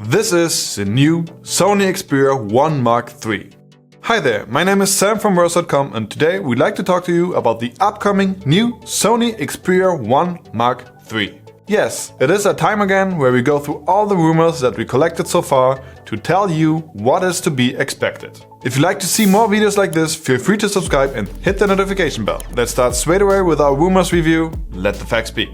This is the new Sony Xperia 1 Mark III. Hi there, my name is Sam from Verse.com and today we'd like to talk to you about the upcoming new Sony Xperia 1 Mark III. Yes, it is that time again where we go through all the rumors that we collected so far to tell you what is to be expected. If you'd like to see more videos like this, feel free to subscribe and hit the notification bell. Let's start straight away with our rumors review. Let the facts speak.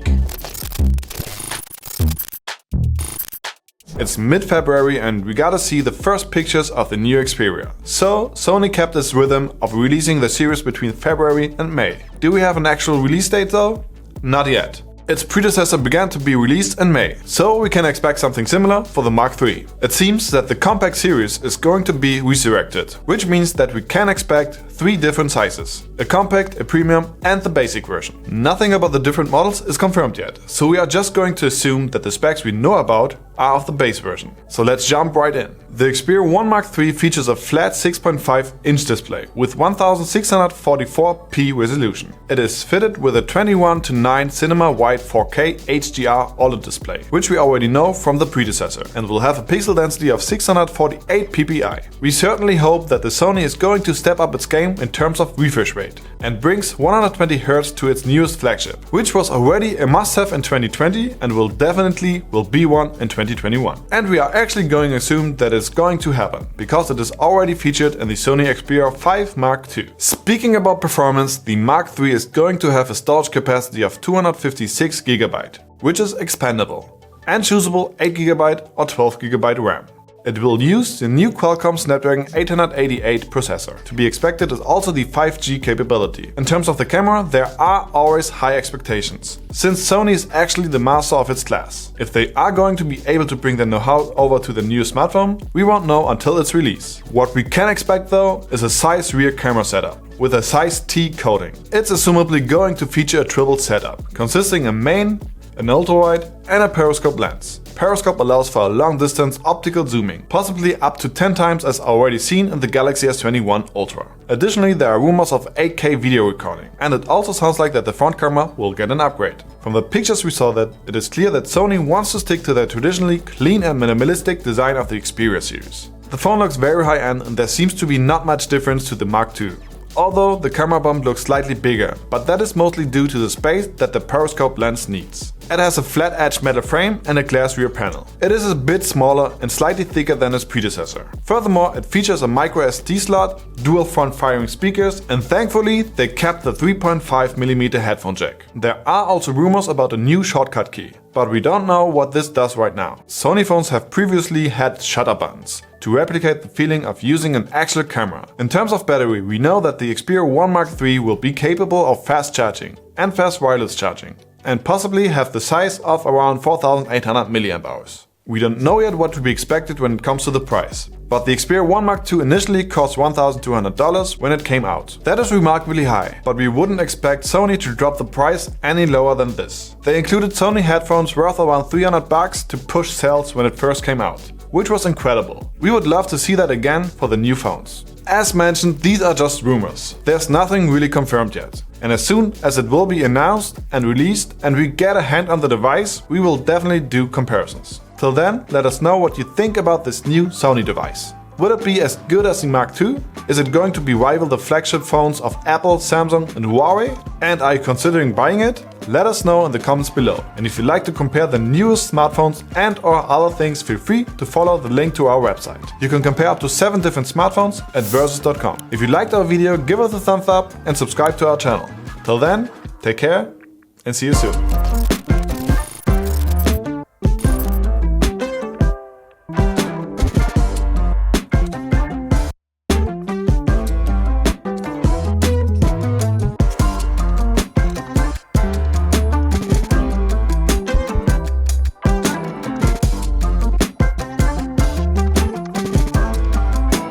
It's mid-February and we gotta see the first pictures of the new Xperia. So, Sony kept its rhythm of releasing the series between February and May. Do we have an actual release date though? Not yet. Its predecessor began to be released in May, so we can expect something similar for the Mark III. It seems that the compact series is going to be resurrected, which means that we can expect 3 different sizes: a compact, a premium and the basic version. Nothing about the different models is confirmed yet, so we are just going to assume that the specs we know about are of the base version. So let's jump right in. The Xperia 1 Mark III features a flat 6.5-inch display with 1644p resolution. It is fitted with a 21:9 cinema wide 4K HDR OLED display, which we already know from the predecessor, and will have a pixel density of 648 ppi. We certainly hope that the Sony is going to step up its game in terms of refresh rate and brings 120Hz to its newest flagship, which was already a must-have in 2020 and will be one in 2021. And we are actually going to assume that it's going to happen, because it is already featured in the Sony Xperia 5 Mark II. Speaking about performance, the Mark III is going to have a storage capacity of 256GB, which is expandable, and choosable 8GB or 12GB RAM. It will use the new Qualcomm Snapdragon 888 processor. To be expected is also the 5G capability. In terms of the camera, there are always high expectations, since Sony is actually the master of its class. If they are going to be able to bring their know-how over to the new smartphone, we won't know until its release. What we can expect though is a size rear camera setup with a size T coating. It's assumably going to feature a triple setup, consisting of a main, an ultrawide and a periscope lens. Periscope allows for a long-distance optical zooming, possibly up to 10 times as already seen in the Galaxy S21 Ultra. Additionally, there are rumors of 8K video recording, and it also sounds like that the front camera will get an upgrade. From the pictures we saw, that it is clear that Sony wants to stick to their traditionally clean and minimalistic design of the Xperia series. The phone looks very high-end and there seems to be not much difference to the Mark II. Although the camera bump looks slightly bigger, but that is mostly due to the space that the periscope lens needs. It has a flat-edged metal frame and a glass rear panel. It is a bit smaller and slightly thicker than its predecessor. Furthermore, it features a micro SD slot, dual front-firing speakers, and thankfully they kept the 3.5mm headphone jack. There are also rumors about a new shortcut key, but we don't know what this does right now. Sony phones have previously had shutter buttons to replicate the feeling of using an actual camera. In terms of battery, we know that the Xperia 1 Mark III will be capable of fast charging and fast wireless charging, and possibly have the size of around 4800 mAh. We don't know yet what to be expected when it comes to the price, but the Xperia 1 Mark II initially cost $1,200 when it came out. That is remarkably high, but we wouldn't expect Sony to drop the price any lower than this. They included Sony headphones worth around $300 to push sales when it first came out, which was incredible. We would love to see that again for the new phones. As mentioned, these are just rumors. There's nothing really confirmed yet. And as soon as it will be announced and released and we get a hand on the device, we will definitely do comparisons. Till then, let us know what you think about this new Sony device. Will it be as good as the Mark II? Is it going to be rival the flagship phones of Apple, Samsung and Huawei? And are you considering buying it? Let us know in the comments below. And if you'd like to compare the newest smartphones and or other things, feel free to follow the link to our website. You can compare up to 7 different smartphones at Versus.com. If you liked our video, give us a thumbs up and subscribe to our channel. Till then, take care and see you soon.